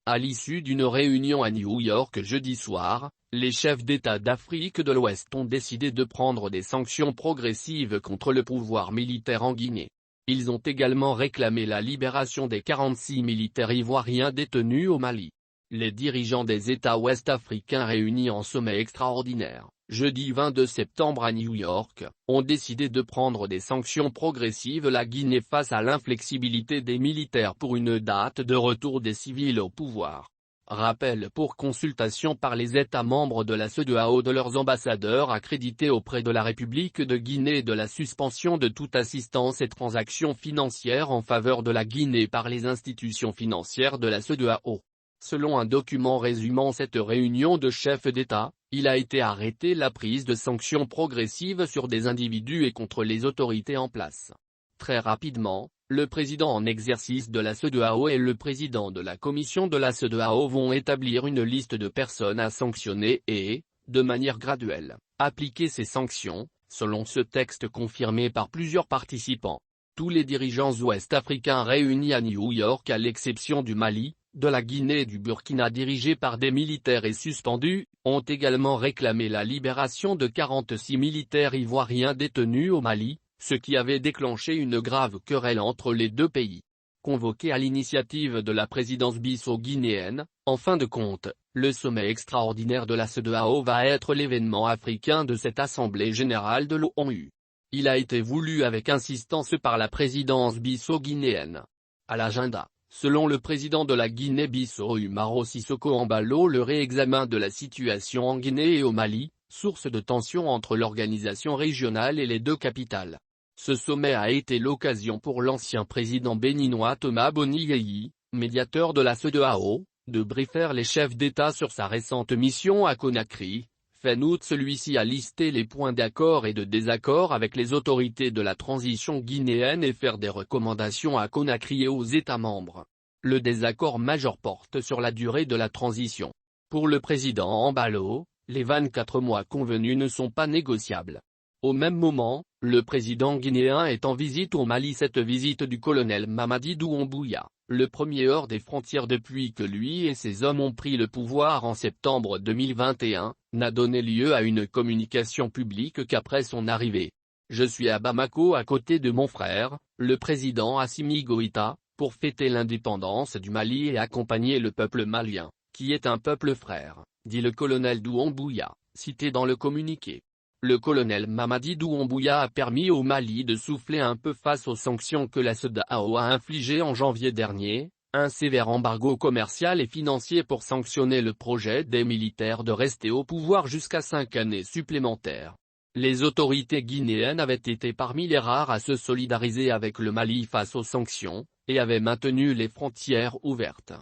À l'issue d'une réunion à New York jeudi soir, les chefs d'État d'Afrique de l'Ouest ont décidé de prendre des sanctions progressives contre le pouvoir militaire en Guinée. Ils ont également réclamé la libération des 46 militaires ivoiriens détenus au Mali. Les dirigeants des États ouest-africains réunis en sommet extraordinaire, jeudi 22 septembre à New York, ont décidé de prendre des sanctions progressives la Guinée face à l'inflexibilité des militaires pour une date de retour des civils au pouvoir. Rappel pour consultation par les États membres de la CEDEAO de leurs ambassadeurs accrédités auprès de la République de Guinée de la suspension de toute assistance et transactions financières en faveur de la Guinée par les institutions financières de la CEDEAO. Selon un document résumant cette réunion de chefs d'État, il a été arrêté la prise de sanctions progressives sur des individus et contre les autorités en place. Très rapidement, le président en exercice de la CEDEAO et le président de la commission de la CEDEAO vont établir une liste de personnes à sanctionner et, de manière graduelle, appliquer ces sanctions, selon ce texte confirmé par plusieurs participants. Tous les dirigeants ouest-africains réunis à New York à l'exception du Mali, de la Guinée et du Burkina dirigés par des militaires et suspendus, ont également réclamé la libération de 46 militaires ivoiriens détenus au Mali, ce qui avait déclenché une grave querelle entre les deux pays. Convoqué à l'initiative de la présidence bissau-guinéenne, en fin de compte, le sommet extraordinaire de la CEDEAO va être l'événement africain de cette Assemblée générale de l'ONU. Il a été voulu avec insistance par la présidence bissau-guinéenne. À l'agenda, selon le président de la Guinée-Bissau Umaro Sissoko Embalo, le réexamen de la situation en Guinée et au Mali, source de tension entre l'organisation régionale et les deux capitales. Ce sommet a été l'occasion pour l'ancien président béninois Thomas Boni Yayi, médiateur de la CEDEAO, de briefer les chefs d'État sur sa récente mission à Conakry. Fin août, celui-ci a listé les points d'accord et de désaccord avec les autorités de la transition guinéenne et faire des recommandations à Conakry et aux États membres. Le désaccord majeur porte sur la durée de la transition. Pour le président Embalo, les 24 mois convenus ne sont pas négociables. Au même moment, le président guinéen est en visite au Mali. Cette visite du colonel Mamadi Doumbouya, le premier hors des frontières depuis que lui et ses hommes ont pris le pouvoir en septembre 2021, n'a donné lieu à une communication publique qu'après son arrivée. Je suis à Bamako à côté de mon frère, le président Assimi Goïta, pour fêter l'indépendance du Mali et accompagner le peuple malien, qui est un peuple frère, dit le colonel Doumbouya, cité dans le communiqué. Le colonel Mamadi Doumbouya a permis au Mali de souffler un peu face aux sanctions que la CEDEAO a infligées en janvier dernier, un sévère embargo commercial et financier pour sanctionner le projet des militaires de rester au pouvoir jusqu'à 5 années supplémentaires. Les autorités guinéennes avaient été parmi les rares à se solidariser avec le Mali face aux sanctions, et avaient maintenu les frontières ouvertes.